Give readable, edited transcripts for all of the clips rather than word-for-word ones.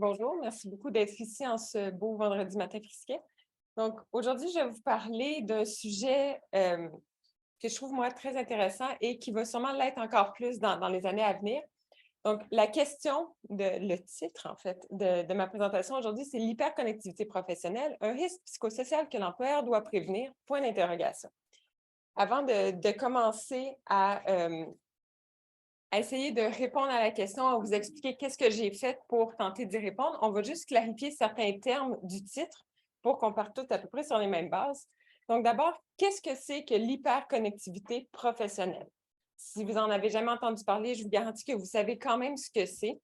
Bonjour, merci beaucoup d'être ici en ce beau vendredi matin frisquet. Donc, aujourd'hui, je vais vous parler d'un sujet que je trouve, moi, très intéressant et qui va sûrement l'être encore plus dans les années à venir. Donc, la question, le titre, en fait, de ma présentation aujourd'hui, c'est l'hyperconnectivité professionnelle, un risque psychosocial que l'employeur doit prévenir, point d'interrogation. Avant de commencer à essayer de répondre à la question, à vous expliquer qu'est-ce que j'ai fait pour tenter d'y répondre. On va juste clarifier certains termes du titre pour qu'on parte tous à peu près sur les mêmes bases. Donc d'abord, qu'est-ce que c'est que l'hyperconnectivité professionnelle? Si vous n'en avez jamais entendu parler, je vous garantis que vous savez quand même ce que c'est.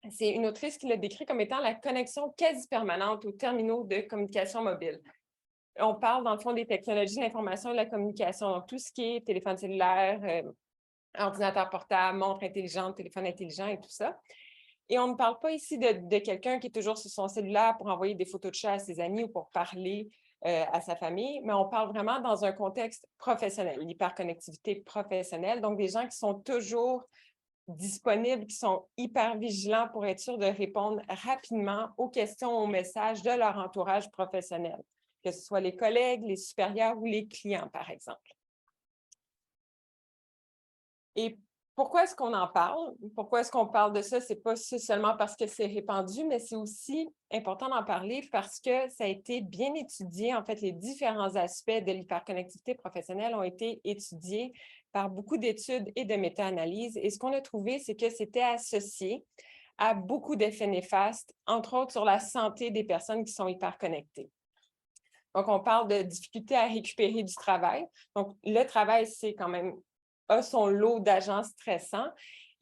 C'est une autrice qui l'a décrit comme étant la connexion quasi permanente aux terminaux de communication mobile. On parle dans le fond des technologies de l'information et de la communication, donc tout ce qui est téléphone cellulaire, ordinateur portable, montre intelligente, téléphone intelligent et tout ça. Et on ne parle pas ici de quelqu'un qui est toujours sur son cellulaire pour envoyer des photos de chat à ses amis ou pour parler à sa famille, mais on parle vraiment dans un contexte professionnel, l'hyperconnectivité professionnelle, donc des gens qui sont toujours disponibles, qui sont hyper vigilants pour être sûrs de répondre rapidement aux questions, aux messages de leur entourage professionnel, que ce soit les collègues, les supérieurs ou les clients, par exemple. Et pourquoi est-ce qu'on en parle? Pourquoi est-ce qu'on parle de ça? Ce n'est pas seulement parce que c'est répandu, mais c'est aussi important d'en parler parce que ça a été bien étudié. En fait, les différents aspects de l'hyperconnectivité professionnelle ont été étudiés par beaucoup d'études et de méta-analyses. Et ce qu'on a trouvé, c'est que c'était associé à beaucoup d'effets néfastes, entre autres sur la santé des personnes qui sont hyperconnectées. Donc, on parle de difficultés à récupérer du travail. Donc, le travail, c'est quand même a son lot d'agents stressants.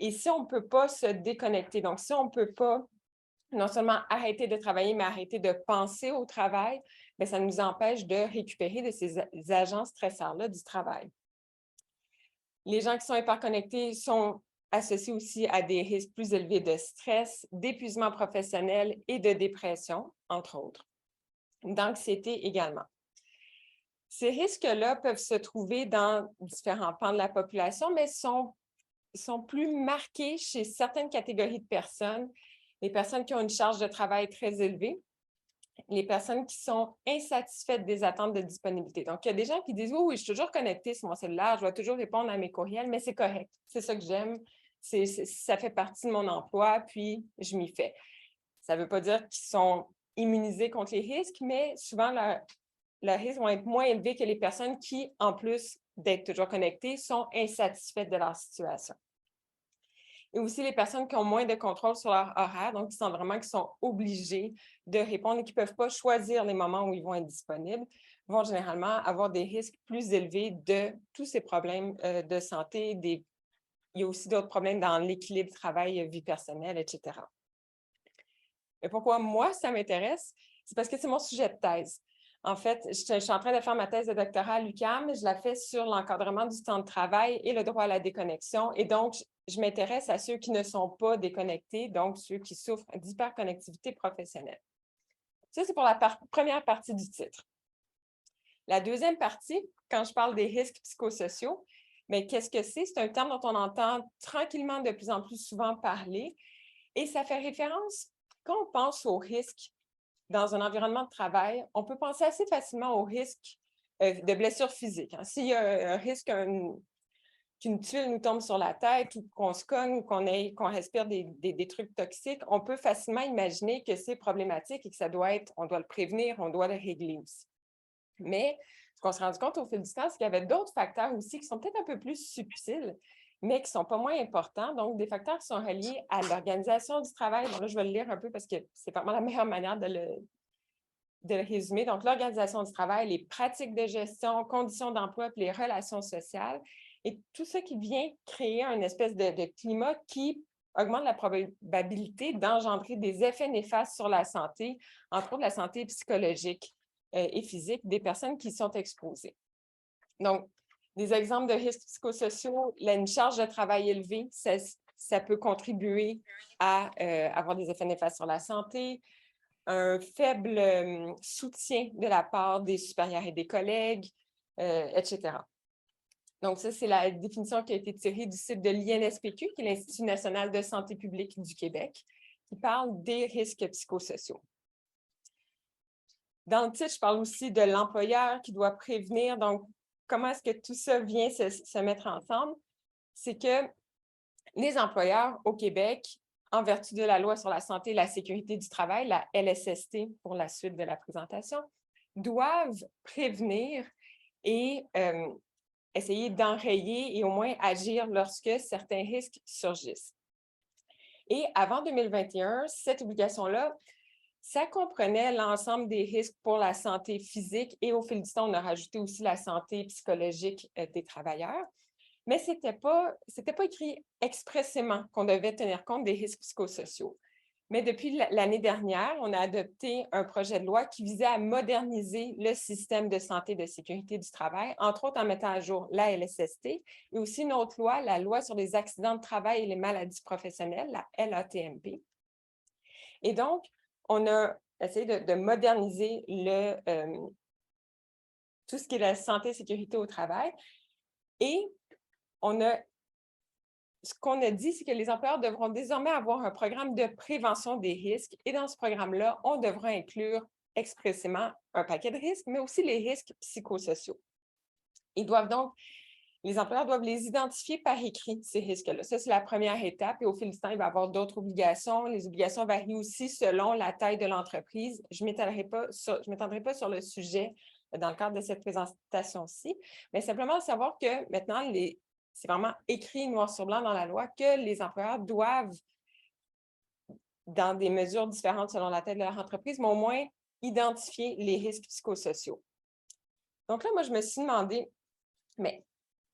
Et si on ne peut pas se déconnecter, donc si on ne peut pas non seulement arrêter de travailler, mais arrêter de penser au travail, bien, ça nous empêche de récupérer de ces agents stresseurs-là du travail. Les gens qui sont hyperconnectés sont associés aussi à des risques plus élevés de stress, d'épuisement professionnel et de dépression, entre autres, d'anxiété également. Ces risques-là peuvent se trouver dans différents pans de la population, mais sont plus marqués chez certaines catégories de personnes, les personnes qui ont une charge de travail très élevée, les personnes qui sont insatisfaites des attentes de disponibilité. Donc, il y a des gens qui disent: oui, je suis toujours connectée sur mon cellulaire, je dois toujours répondre à mes courriels, mais c'est correct, c'est ça que j'aime, ça fait partie de mon emploi, puis je m'y fais. Ça ne veut pas dire qu'ils sont immunisés contre les risques, mais souvent, leurs risques vont être moins élevés que les personnes qui, en plus d'être toujours connectées, sont insatisfaites de leur situation. Et aussi les personnes qui ont moins de contrôle sur leur horaire, donc qui sont obligés de répondre et qui ne peuvent pas choisir les moments où ils vont être disponibles, vont généralement avoir des risques plus élevés de tous ces problèmes de santé. Il y a aussi d'autres problèmes dans l'équilibre travail-vie personnelle, etc. Et pourquoi moi, ça m'intéresse? C'est parce que c'est mon sujet de thèse. En fait, je suis en train de faire ma thèse de doctorat à l'UQAM. Je la fais sur l'encadrement du temps de travail et le droit à la déconnexion. Et donc, je m'intéresse à ceux qui ne sont pas déconnectés, donc ceux qui souffrent d'hyperconnectivité professionnelle. Ça, c'est pour la première partie du titre. La deuxième partie, quand je parle des risques psychosociaux, mais qu'est-ce que c'est? C'est un terme dont on entend tranquillement de plus en plus souvent parler et ça fait référence, quand on pense aux risques dans un environnement de travail, on peut penser assez facilement au risque de blessures physiques. S'il y a un risque qu'une tuile nous tombe sur la tête ou qu'on se cogne ou qu'on respire des trucs toxiques, on peut facilement imaginer que c'est problématique et que on doit le prévenir, on doit le régler aussi. Mais ce qu'on s'est rendu compte au fil du temps, c'est qu'il y avait d'autres facteurs aussi qui sont peut-être un peu plus subtils, mais qui ne sont pas moins importants. Donc, des facteurs qui sont reliés à l'organisation du travail. Bon, là, je vais le lire un peu parce que c'est vraiment la meilleure manière de le résumer. Donc, l'organisation du travail, les pratiques de gestion, conditions d'emploi et les relations sociales. Et tout ça qui vient créer une espèce de climat qui augmente la probabilité d'engendrer des effets néfastes sur la santé, entre autres la santé psychologique et physique des personnes qui sont exposées. Donc, des exemples de risques psychosociaux, une charge de travail élevée, ça peut contribuer à avoir des effets néfastes sur la santé, un faible soutien de la part des supérieurs et des collègues, etc. Donc, ça, c'est la définition qui a été tirée du site de l'INSPQ, qui est l'Institut national de santé publique du Québec, qui parle des risques psychosociaux. Dans le titre, je parle aussi de l'employeur qui doit prévenir. Donc, comment est-ce que tout ça vient se mettre ensemble? C'est que les employeurs au Québec, en vertu de la Loi sur la santé et la sécurité du travail, la LSST pour la suite de la présentation, doivent prévenir et essayer d'enrayer et au moins agir lorsque certains risques surgissent. Et avant 2021, cette obligation-là, ça comprenait l'ensemble des risques pour la santé physique et au fil du temps, on a rajouté aussi la santé psychologique des travailleurs. Mais ce n'était pas écrit expressément qu'on devait tenir compte des risques psychosociaux. Mais depuis l'année dernière, on a adopté un projet de loi qui visait à moderniser le système de santé et de sécurité du travail, entre autres en mettant à jour la LSST et aussi une autre loi, la Loi sur les accidents de travail et les maladies professionnelles, la LATMP. Et donc, on a essayé de moderniser tout ce qui est la santé et sécurité au travail. Et ce qu'on a dit, c'est que les employeurs devront désormais avoir un programme de prévention des risques. Et dans ce programme-là, on devra inclure expressément un paquet de risques, mais aussi les risques psychosociaux. Les employeurs doivent les identifier par écrit, ces risques-là. Ça, c'est la première étape. Et au fil du temps, il va y avoir d'autres obligations. Les obligations varient aussi selon la taille de l'entreprise. Je ne m'étendrai pas sur le sujet dans le cadre de cette présentation-ci, mais simplement savoir que maintenant, c'est vraiment écrit noir sur blanc dans la loi que les employeurs doivent, dans des mesures différentes selon la taille de leur entreprise, mais au moins identifier les risques psychosociaux. Donc là, moi, je me suis demandé, mais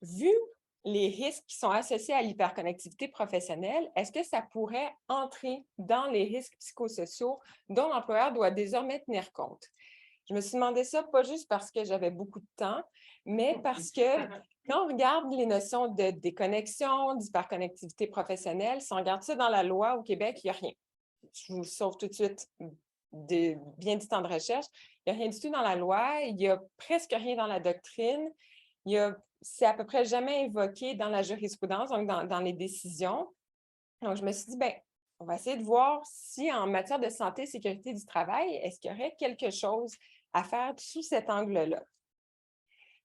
vu les risques qui sont associés à l'hyperconnectivité professionnelle, est-ce que ça pourrait entrer dans les risques psychosociaux dont l'employeur doit désormais tenir compte? Je me suis demandé ça pas juste parce que j'avais beaucoup de temps, mais parce que quand on regarde les notions de déconnexion, d'hyperconnectivité professionnelle, si on regarde ça dans la loi au Québec, il n'y a rien. Je vous sauve tout de suite bien du temps de recherche. Il n'y a rien du tout dans la loi, il n'y a presque rien dans la doctrine. C'est à peu près jamais évoqué dans la jurisprudence, donc dans les décisions. Donc, je me suis dit, bien, on va essayer de voir si en matière de santé et sécurité du travail, est-ce qu'il y aurait quelque chose à faire sous cet angle-là.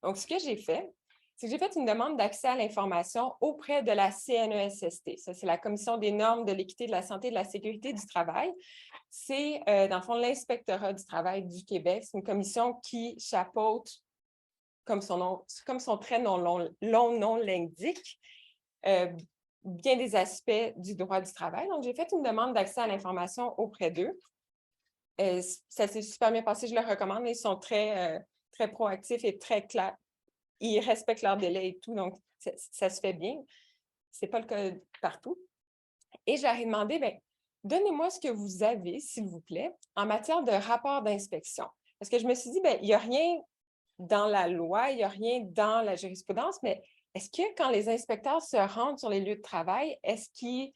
Donc, ce que j'ai fait, c'est que j'ai fait une demande d'accès à l'information auprès de la CNESST. Ça, c'est la Commission des normes de l'équité, de la santé et de la sécurité du travail. C'est, dans le fond, l'Inspectorat du travail du Québec. C'est une commission qui chapeaute, comme son très long nom l'indique, bien des aspects du droit du travail. Donc, j'ai fait une demande d'accès à l'information auprès d'eux. Ça s'est super bien passé, je le recommande. Ils sont très, très proactifs et très clairs. Ils respectent leurs délais et tout, donc ça se fait bien. Ce n'est pas le cas partout. Et je leur ai demandé, bien, donnez-moi ce que vous avez, s'il vous plaît, en matière de rapport d'inspection. Parce que je me suis dit, bien, il n'y a rien dans la loi, il n'y a rien dans la jurisprudence, mais est-ce que quand les inspecteurs se rendent sur les lieux de travail, est-ce qu'ils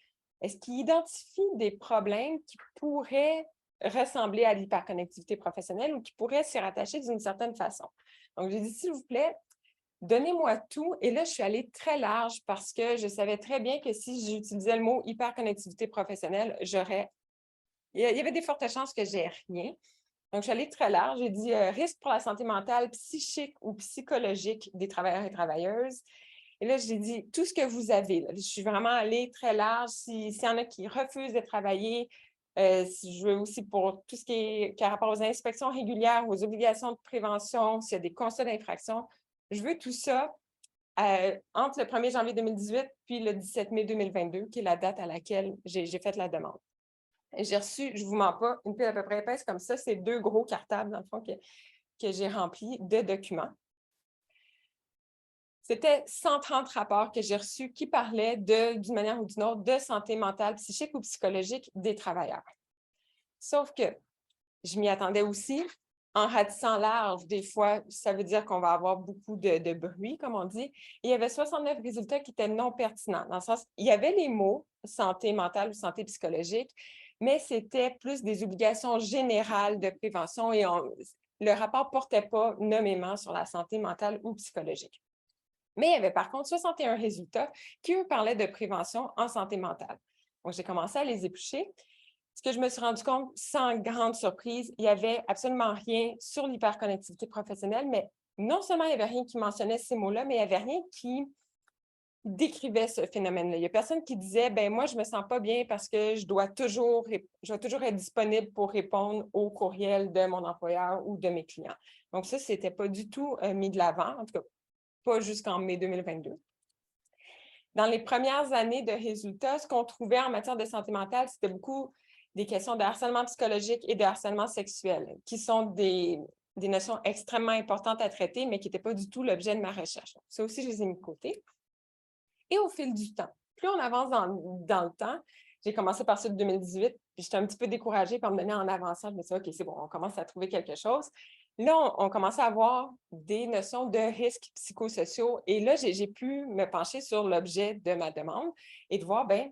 identifient des problèmes qui pourraient ressembler à l'hyperconnectivité professionnelle ou qui pourraient s'y rattacher d'une certaine façon? Donc, j'ai dit, s'il vous plaît, donnez-moi tout. Et là, je suis allée très large parce que je savais très bien que si j'utilisais le mot hyperconnectivité professionnelle, il y avait des fortes chances que j'ai rien. Donc, je suis allée très large. J'ai dit risque pour la santé mentale, psychique ou psychologique des travailleurs et travailleuses. Et là, j'ai dit tout ce que vous avez. Là. Je suis vraiment allée très large. S'il y en a qui refusent de travailler, je veux aussi pour tout ce qui a rapport aux inspections régulières, aux obligations de prévention, s'il y a des constats d'infraction, je veux tout ça entre le 1er janvier 2018 puis le 17 mai 2022, qui est la date à laquelle j'ai fait la demande. J'ai reçu, je ne vous mens pas, une pile à peu près épaisse comme ça. C'est 2 gros cartables, dans le fond, que j'ai remplis de documents. C'était 130 rapports que j'ai reçus qui parlaient d'une manière ou d'une autre de santé mentale, psychique ou psychologique des travailleurs. Sauf que je m'y attendais aussi. En ratissant large, des fois, ça veut dire qu'on va avoir beaucoup de bruit, comme on dit. Et il y avait 69 résultats qui étaient non pertinents, dans le sens, il y avait les mots santé mentale ou santé psychologique, mais c'était plus des obligations générales de prévention et le rapport ne portait pas nommément sur la santé mentale ou psychologique. Mais il y avait par contre 61 résultats qui, eux, parlaient de prévention en santé mentale. Donc, j'ai commencé à les éplucher ce que je me suis rendu compte, sans grande surprise, il n'y avait absolument rien sur l'hyperconnectivité professionnelle, mais non seulement il n'y avait rien qui mentionnait ces mots-là, mais il n'y avait rien qui décrivait ce phénomène-là. Il n'y a personne qui disait, ben moi, je ne me sens pas bien parce que je dois toujours être disponible pour répondre aux courriels de mon employeur ou de mes clients. Donc ça, ce n'était pas du tout mis de l'avant, en tout cas, pas jusqu'en mai 2022. Dans les premières années de résultats, ce qu'on trouvait en matière de santé mentale, c'était beaucoup des questions de harcèlement psychologique et de harcèlement sexuel, qui sont des notions extrêmement importantes à traiter, mais qui n'étaient pas du tout l'objet de ma recherche. Donc, ça aussi, je les ai mis de côté. Et au fil du temps, plus on avance dans le temps, j'ai commencé par ça de 2018, puis j'étais un petit peu découragée par me donner en avançant. Je me suis dit, OK, c'est bon, on commence à trouver quelque chose. Là, on commençait à avoir des notions de risques psychosociaux. Et là, j'ai pu me pencher sur l'objet de ma demande et de voir, bien,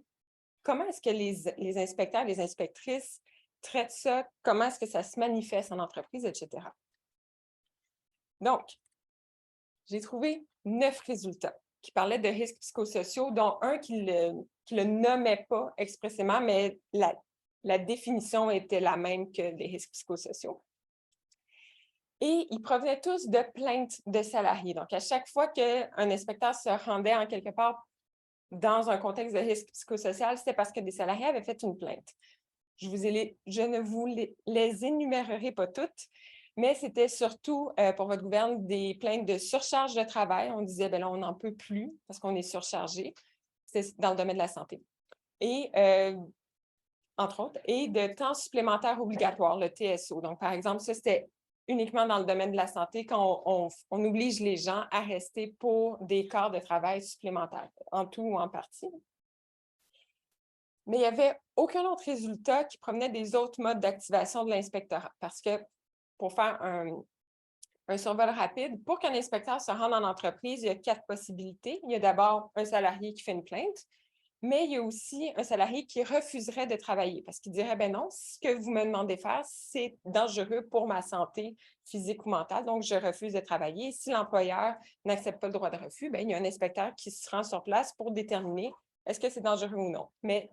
comment est-ce que les inspecteurs, les inspectrices traitent ça, comment est-ce que ça se manifeste en entreprise, etc. Donc, j'ai trouvé 9 résultats qui parlaient de risques psychosociaux, dont un qui le nommait pas expressément, mais la définition était la même que des risques psychosociaux. Et ils provenaient tous de plaintes de salariés. Donc, à chaque fois qu'un inspecteur se rendait en quelque part dans un contexte de risque psychosocial, c'était parce que des salariés avaient fait une plainte. Je ne vous les énumérerai pas toutes, mais c'était surtout pour votre gouverne des plaintes de surcharge de travail. On disait, bien là, on n'en peut plus parce qu'on est surchargé. C'est dans le domaine de la santé. Et, entre autres, et de temps supplémentaire obligatoire, le TSO. Donc, par exemple, ça, c'était uniquement dans le domaine de la santé quand on oblige les gens à rester pour des quarts de travail supplémentaires, en tout ou en partie. Mais il n'y avait aucun autre résultat qui provenait des autres modes d'activation de l'inspectorat. Parce que, pour faire un survol rapide, pour qu'un inspecteur se rende en entreprise, il y a 4 possibilités. Il y a d'abord un salarié qui fait une plainte, mais il y a aussi un salarié qui refuserait de travailler parce qu'il dirait, ben non, ce que vous me demandez de faire, c'est dangereux pour ma santé physique ou mentale, donc je refuse de travailler. Si l'employeur n'accepte pas le droit de refus, ben, il y a un inspecteur qui se rend sur place pour déterminer est-ce que c'est dangereux ou non. Mais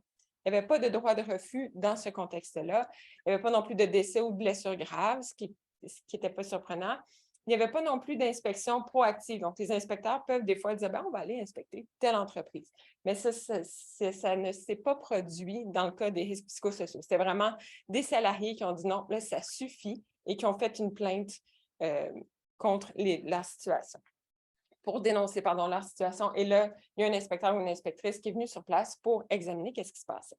il n'y avait pas de droit de refus dans ce contexte-là. Il n'y avait pas non plus de décès ou de blessures graves, ce qui n'était pas surprenant. Il n'y avait pas non plus d'inspection proactive. Donc, les inspecteurs peuvent des fois dire, ben, on va aller inspecter telle entreprise. Mais ça ne s'est pas produit dans le cas des risques psychosociaux. C'était vraiment des salariés qui ont dit non, là, ça suffit et qui ont fait une plainte contre leur situation, pour dénoncer, leur situation. Et là, il y a un inspecteur ou une inspectrice qui est venu sur place pour examiner qu'est-ce qui se passait.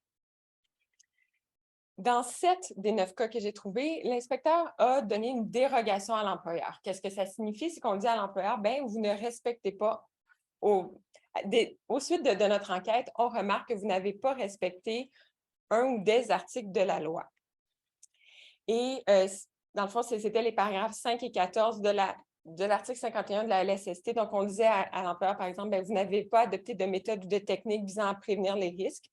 Dans 7 des 9 cas que j'ai trouvés, l'inspecteur a donné une dérogation à l'employeur. Qu'est-ce que ça signifie? C'est qu'on dit à l'employeur, bien, vous ne respectez pas, au suite de notre enquête, on remarque que vous n'avez pas respecté un ou des articles de la loi. Et dans le fond, c'était les paragraphes 5 et 14 de l'article 51 de la LSST. Donc, on disait à l'employeur, par exemple, bien, vous n'avez pas adopté de méthode ou de technique visant à prévenir les risques.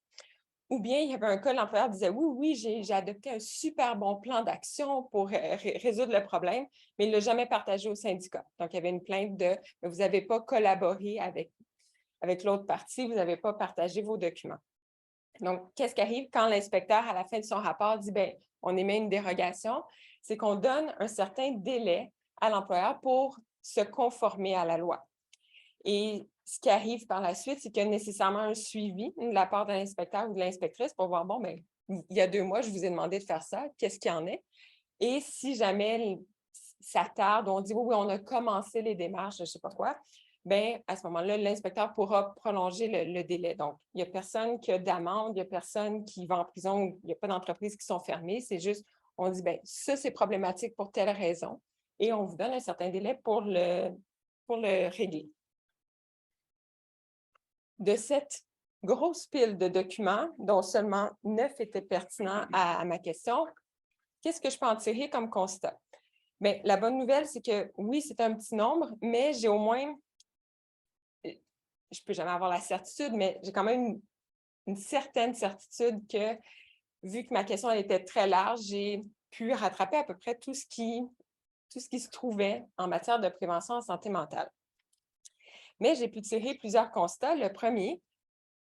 Ou bien, il y avait un cas, l'employeur disait, oui, j'ai adopté un super bon plan d'action pour résoudre le problème, mais il ne l'a jamais partagé au syndicat. Donc, il y avait une plainte de, vous n'avez pas collaboré avec l'autre partie, vous n'avez pas partagé vos documents. Donc, qu'est-ce qui arrive quand l'inspecteur, à la fin de son rapport, dit, bien, on émet une dérogation? C'est qu'on donne un certain délai à l'employeur pour se conformer à la loi. Et ce qui arrive par la suite, c'est qu'il y a nécessairement un suivi de la part de l'inspecteur ou de l'inspectrice pour voir, bon, bien, il y a 2 mois, je vous ai demandé de faire ça, qu'est-ce qu'il y en est? Et si jamais ça tarde, on dit, oui, on a commencé les démarches, je ne sais pas quoi, bien, à ce moment-là, l'inspecteur pourra prolonger le délai. Donc, il n'y a personne qui a d'amende, il n'y a personne qui va en prison, il n'y a pas d'entreprises qui sont fermées, c'est juste, on dit, bien, ça, c'est problématique pour telle raison, et on vous donne un certain délai pour le régler. De cette grosse pile de documents, dont seulement 9 étaient pertinents à ma question, qu'est-ce que je peux en tirer comme constat? Bien, la bonne nouvelle, c'est que oui, c'est un petit nombre, mais j'ai au moins, je ne peux jamais avoir la certitude, mais j'ai quand même une certaine certitude que, vu que ma question était très large, j'ai pu rattraper à peu près tout ce qui se trouvait en matière de prévention en santé mentale. Mais j'ai pu tirer plusieurs constats. Le premier,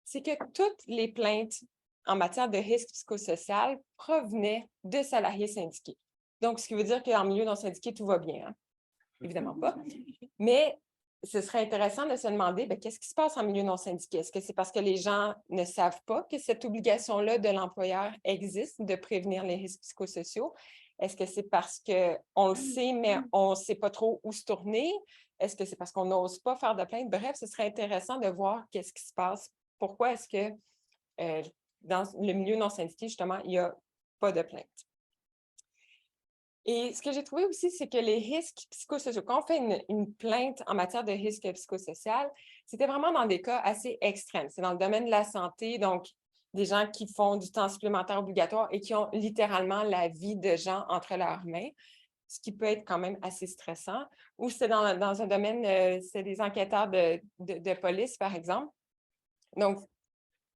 c'est que toutes les plaintes en matière de risque psychosocial provenaient de salariés syndiqués. Donc, ce qui veut dire qu'en milieu non syndiqué, tout va bien, hein? Évidemment pas. Mais ce serait intéressant de se demander, qu'est-ce qui se passe en milieu non syndiqué? Est-ce que c'est parce que les gens ne savent pas que cette obligation-là de l'employeur existe de prévenir les risques psychosociaux? Est-ce que c'est parce qu'on le sait, mais on ne sait pas trop où se tourner? Est-ce que c'est parce qu'on n'ose pas faire de plainte? Bref, ce serait intéressant de voir qu'est-ce qui se passe. Pourquoi est-ce que dans le milieu non syndiqué, justement, il n'y a pas de plainte? Et ce que j'ai trouvé aussi, c'est que les risques psychosociaux, quand on fait une plainte en matière de risque psychosocial, c'était vraiment dans des cas assez extrêmes. C'est dans le domaine de la santé, donc des gens qui font du temps supplémentaire obligatoire et qui ont littéralement la vie de gens entre leurs mains, ce qui peut être quand même assez stressant. Ou c'est dans un domaine, c'est des enquêteurs de police, par exemple. Donc,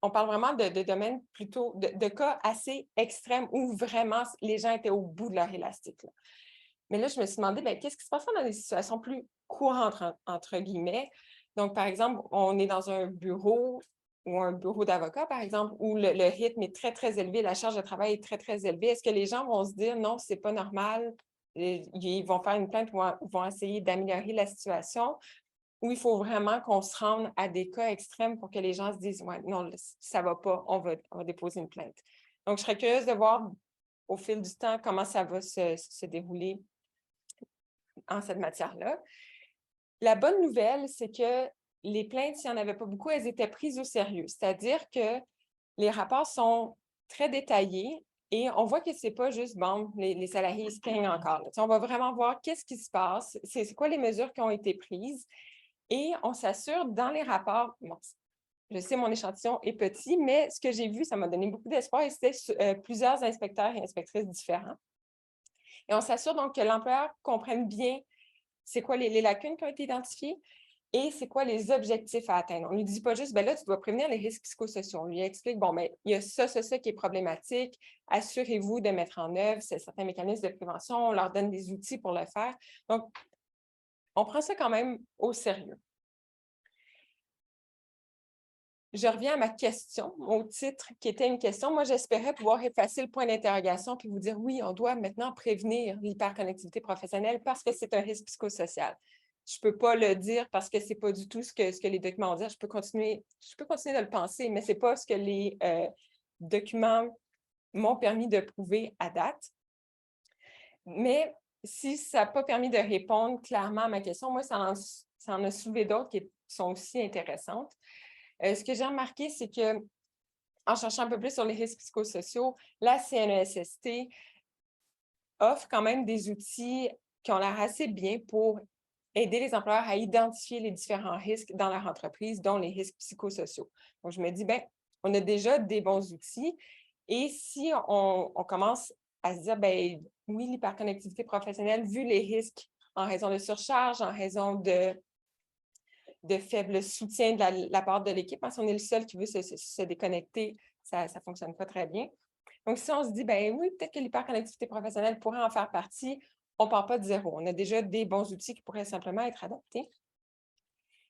on parle vraiment de domaines plutôt, de cas assez extrêmes où vraiment les gens étaient au bout de leur élastique, là. Mais là, je me suis demandé, qu'est-ce qui se passe dans des situations plus courantes, entre guillemets? Donc, par exemple, on est dans un bureau ou un bureau d'avocat, par exemple, où le rythme est très, très élevé, la charge de travail est très, très élevée. Est-ce que les gens vont se dire, non, c'est pas normal, ils vont faire une plainte ou vont essayer d'améliorer la situation? Ou il faut vraiment qu'on se rende à des cas extrêmes pour que les gens se disent, ouais, non, ça va pas, on va déposer une plainte. Donc, je serais curieuse de voir au fil du temps comment ça va se dérouler en cette matière-là. La bonne nouvelle, c'est que les plaintes, s'il n'y en avait pas beaucoup, elles étaient prises au sérieux. C'est-à-dire que les rapports sont très détaillés et on voit que ce n'est pas juste, bon, les salariés se plaignent encore. Là. On va vraiment voir qu'est-ce qui se passe, c'est quoi les mesures qui ont été prises et on s'assure dans les rapports, bon, je sais, mon échantillon est petit, mais ce que j'ai vu, ça m'a donné beaucoup d'espoir et c'était plusieurs inspecteurs et inspectrices différents. Et on s'assure donc que l'employeur comprenne bien c'est quoi les lacunes qui ont été identifiées et c'est quoi les objectifs à atteindre. On ne lui dit pas juste, là, tu dois prévenir les risques psychosociaux. On lui explique, bon, il y a ça qui est problématique. Assurez-vous de mettre en œuvre certains mécanismes de prévention. On leur donne des outils pour le faire. Donc, on prend ça quand même au sérieux. Je reviens à ma question, au titre qui était une question. Moi, j'espérais pouvoir effacer le point d'interrogation puis vous dire, oui, on doit maintenant prévenir l'hyperconnectivité professionnelle parce que c'est un risque psychosocial. Je ne peux pas le dire parce que ce n'est pas du tout ce que les documents vont dire. Je peux continuer de le penser, mais ce n'est pas ce que les documents m'ont permis de prouver à date. Mais si ça n'a pas permis de répondre clairement à ma question, moi, ça en a soulevé d'autres qui sont aussi intéressantes. Ce que j'ai remarqué, c'est qu'en cherchant un peu plus sur les risques psychosociaux, la CNESST offre quand même des outils qui ont l'air assez bien pour aider les employeurs à identifier les différents risques dans leur entreprise, dont les risques psychosociaux. Donc, je me dis, on a déjà des bons outils et si on commence à se dire, oui, l'hyperconnectivité professionnelle, vu les risques en raison de surcharge, en raison de faible soutien de la part de l'équipe. Parce qu'on est le seul qui veut se déconnecter, ça ne fonctionne pas très bien. Donc, si on se dit, oui, peut-être que l'hyperconnectivité professionnelle pourrait en faire partie, on ne part pas de zéro. On a déjà des bons outils qui pourraient simplement être adaptés.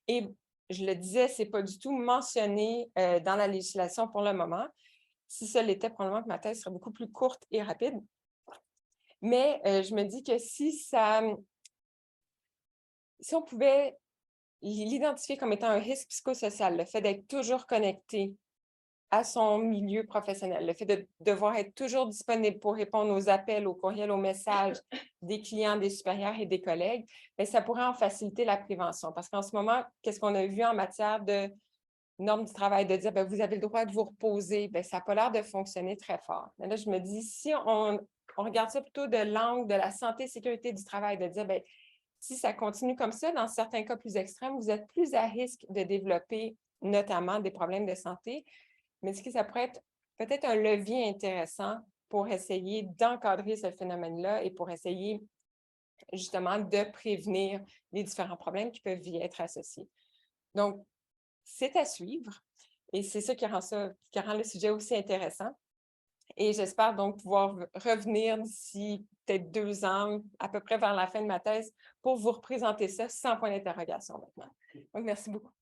Et je le disais, ce n'est pas du tout mentionné dans la législation pour le moment. Si ça l'était, probablement que ma thèse serait beaucoup plus courte et rapide. Mais je me dis que si on pouvait l'identifier comme étant un risque psychosocial, le fait d'être toujours connecté à son milieu professionnel, le fait de devoir être toujours disponible pour répondre aux appels, aux courriels, aux messages des clients, des supérieurs et des collègues, ça pourrait en faciliter la prévention. Parce qu'en ce moment, qu'est-ce qu'on a vu en matière de normes du travail, de dire vous avez le droit de vous reposer, ça n'a pas l'air de fonctionner très fort. Mais là, je me dis, si on regarde ça plutôt de l'angle de la santé et sécurité du travail, de dire si ça continue comme ça, dans certains cas plus extrêmes, vous êtes plus à risque de développer notamment des problèmes de santé. Mais est-ce que ça pourrait être peut-être un levier intéressant pour essayer d'encadrer ce phénomène-là et pour essayer justement de prévenir les différents problèmes qui peuvent y être associés. Donc, c'est à suivre et c'est ça qui rend le sujet aussi intéressant. Et j'espère donc pouvoir revenir d'ici peut-être 2 ans, à peu près vers la fin de ma thèse, pour vous représenter ça sans point d'interrogation maintenant. Donc, merci beaucoup.